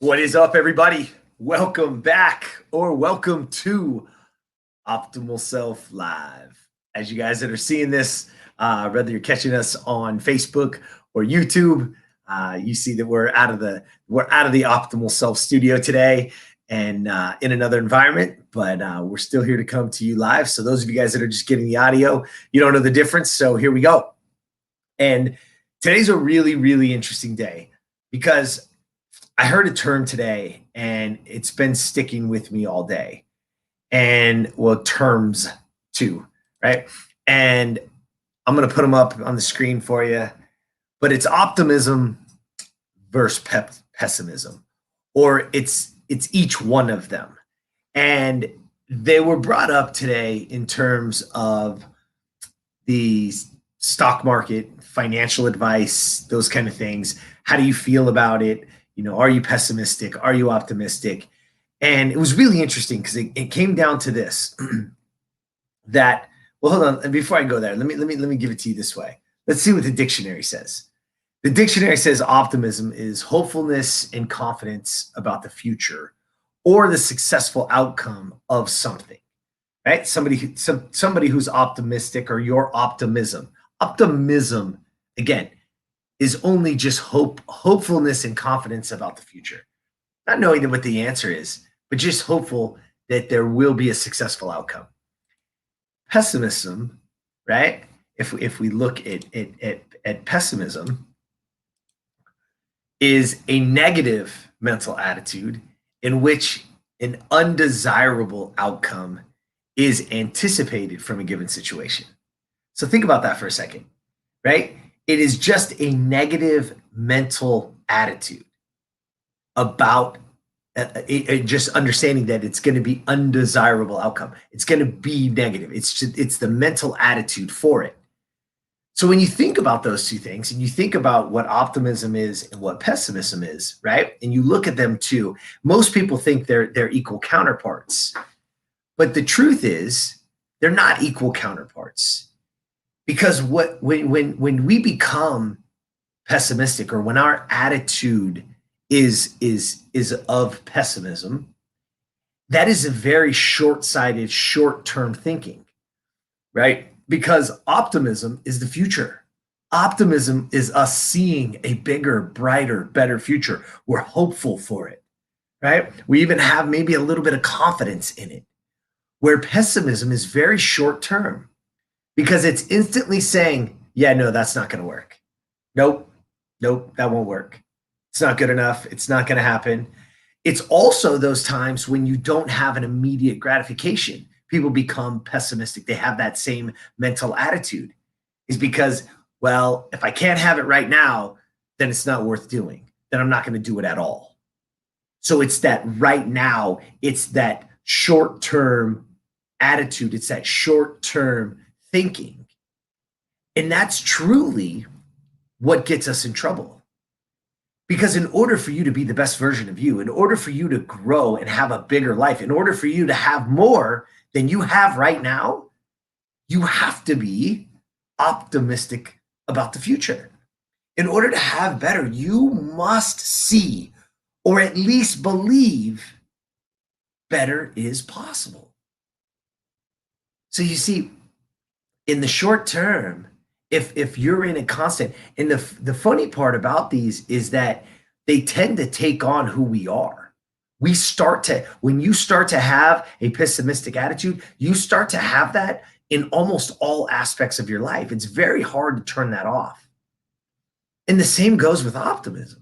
What is up, everybody? Welcome back or welcome to Optimal Self Live. As you guys that are seeing this, whether you're catching us on Facebook or YouTube, you see that we're out of the Optimal Self studio today and in another environment, but we're still here to come to you live. So those of you guys that are just getting the audio, you don't know the difference. So here we go. And today's a really, really interesting day because I heard a term today and it's been sticking with me all day. And well, terms too, right? And I'm going to put them up on the screen for you, but it's optimism versus pessimism, or it's each one of them. And they were brought up today in terms of the stock market, financial advice, those kind of things. How do you feel about it? You know, are you pessimistic? Are you optimistic? And it was really interesting because it came down to this that, well, hold on. And before I go there, let me give it to you this way. Let's see what the dictionary says. The dictionary says optimism is hopefulness and confidence about the future or the successful outcome of something, right? Somebody who's optimistic, or your optimism. Optimism, again, is only just hopefulness and confidence about the future. Not knowing what the answer is, but just hopeful that there will be a successful outcome. Pessimism, right? If we look at pessimism, is a negative mental attitude in which an undesirable outcome is anticipated from a given situation. So think about that for a second, right? It is just a negative mental attitude about just understanding that it's going to be undesirable outcome. It's going to be negative. It's the mental attitude for it. So when you think about those two things and you think about what optimism is and what pessimism is, right? And you look at them too, most people think they're equal counterparts. But the truth is they're not equal counterparts. Because when we become pessimistic, or when our attitude is of pessimism, that is a very short-sighted, short-term thinking, right? Because optimism is the future. Optimism is us seeing a bigger, brighter, better future. We're hopeful for it, right? We even have maybe a little bit of confidence in it. Where pessimism is very short-term, because it's instantly saying, yeah, no, that's not going to work. Nope, that won't work. It's not good enough. It's not going to happen. It's also those times when you don't have an immediate gratification. People become pessimistic. They have that same mental attitude, is because, well, if I can't have it right now, then it's not worth doing. Then I'm not going to do it at all. So it's that right now, it's that short-term attitude. It's that short-term thinking. And that's truly what gets us in trouble. Because in order for you to be the best version of you, in order for you to grow and have a bigger life, in order for you to have more than you have right now, you have to be optimistic about the future. In order to have better, you must see, or at least believe, better is possible. So you see, in the short term, if you're in a constant, and the funny part about these is that they tend to take on who we are. When you start to have a pessimistic attitude, you start to have that in almost all aspects of your life. It's very hard to turn that off. And the same goes with optimism.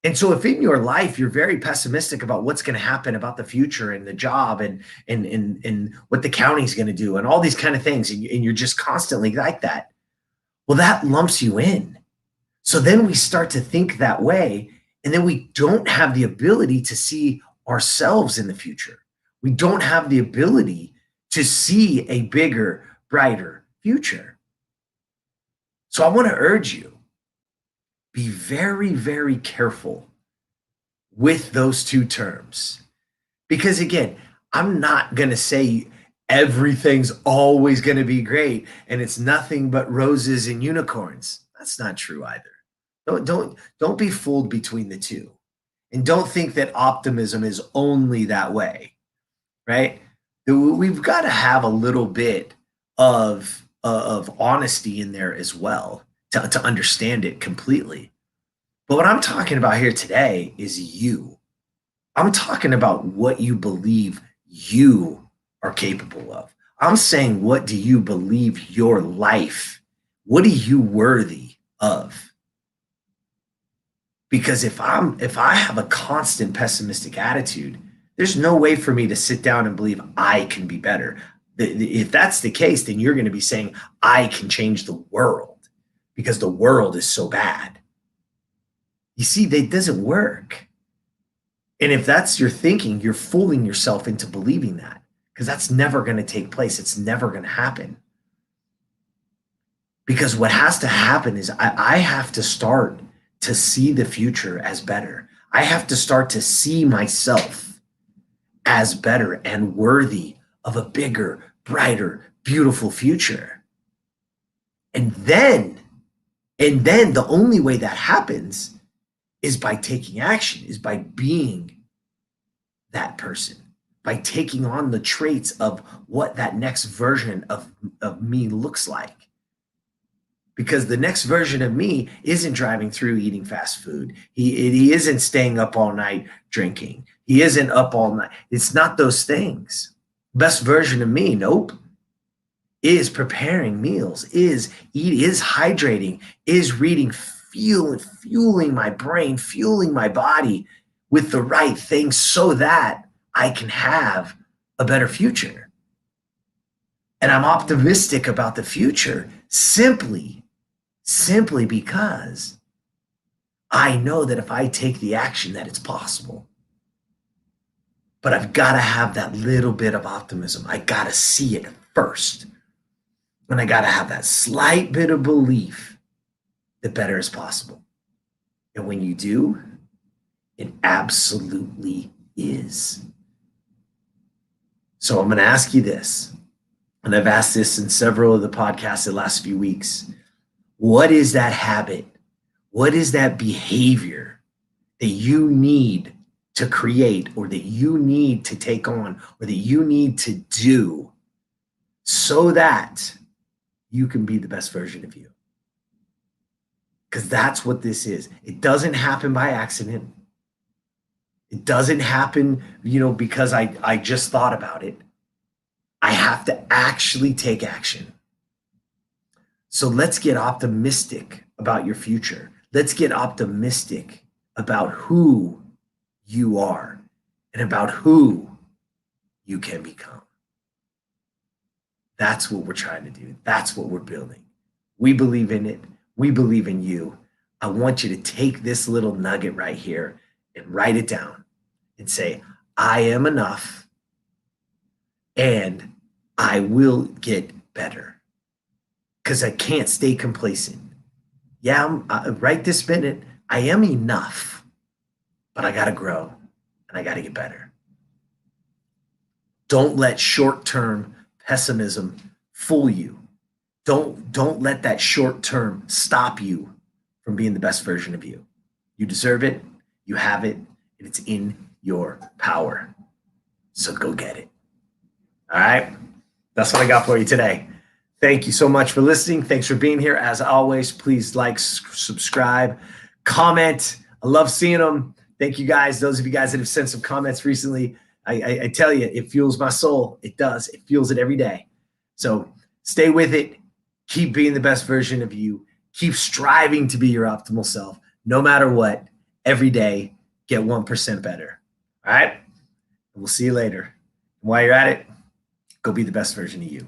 And so if in your life you're very pessimistic about what's going to happen about the future and the job and what the county's going to do and all these kind of things, and you're just constantly like that, well, that lumps you in. So then we start to think that way, and then we don't have the ability to see ourselves in the future. We don't have the ability to see a bigger, brighter future. So I want to urge you, be very, very careful with those two terms. Because again, I'm not going to say everything's always going to be great and it's nothing but roses and unicorns. That's not true either. Don't be fooled between the two. And don't think that optimism is only that way, right? We've got to have a little bit of honesty in there as well to understand it completely. But what I'm talking about here today is you. I'm talking about what you believe you are capable of. I'm saying, what do you believe your life? What are you worthy of? Because if I have a constant pessimistic attitude, there's no way for me to sit down and believe I can be better. If that's the case, then you're going to be saying I can change the world because the world is so bad. You see, that doesn't work. And if that's your thinking, you're fooling yourself into believing that, because that's never going to take place. It's never going to happen. Because what has to happen is I have to start to see the future as better. I have to start to see myself as better and worthy of a bigger, brighter, beautiful future. And then the only way that happens is by taking action, is by being that person, by taking on the traits of what that next version of me looks like. Because the next version of me isn't driving through eating fast food. He isn't staying up all night drinking. He isn't up all night. It's not those things. Best version of me, nope, is preparing meals, is hydrating, is reading, fueling my brain, fueling my body with the right things so that I can have a better future. And I'm optimistic about the future simply because I know that if I take the action, that it's possible. But I've got to have that little bit of optimism. I got to see it first. And I got to have that slight bit of belief that better is possible. And when you do, it absolutely is. So I'm going to ask you this, and I've asked this in several of the podcasts the last few weeks. What is that habit? What is that behavior that you need to create, or that you need to take on, or that you need to do so that you can be the best version of you? Because that's what this is. It doesn't happen by accident. It doesn't happen, because I just thought about it. I have to actually take action. So let's get optimistic about your future. Let's get optimistic about who you are and about who you can become. That's what we're trying to do. That's what we're building. We believe in it. We believe in you. I want you to take this little nugget right here and write it down and say, I am enough and I will get better, because I can't stay complacent. Yeah, right this minute, I am enough, but I got to grow and I got to get better. Don't let short-term pessimism fool you. Don't let that short-term stop you from being the best version of you. You deserve it. You have it. And it's in your power. So go get it. All right? That's what I got for you today. Thank you so much for listening. Thanks for being here. As always, please like, subscribe, comment. I love seeing them. Thank you guys. Those of you guys that have sent some comments recently, I tell you, it fuels my soul. It does. It fuels it every day. So stay with it. Keep being the best version of you. Keep striving to be your optimal self. No matter what, every day, get 1% better. All right? We'll see you later. And while you're at it, go be the best version of you.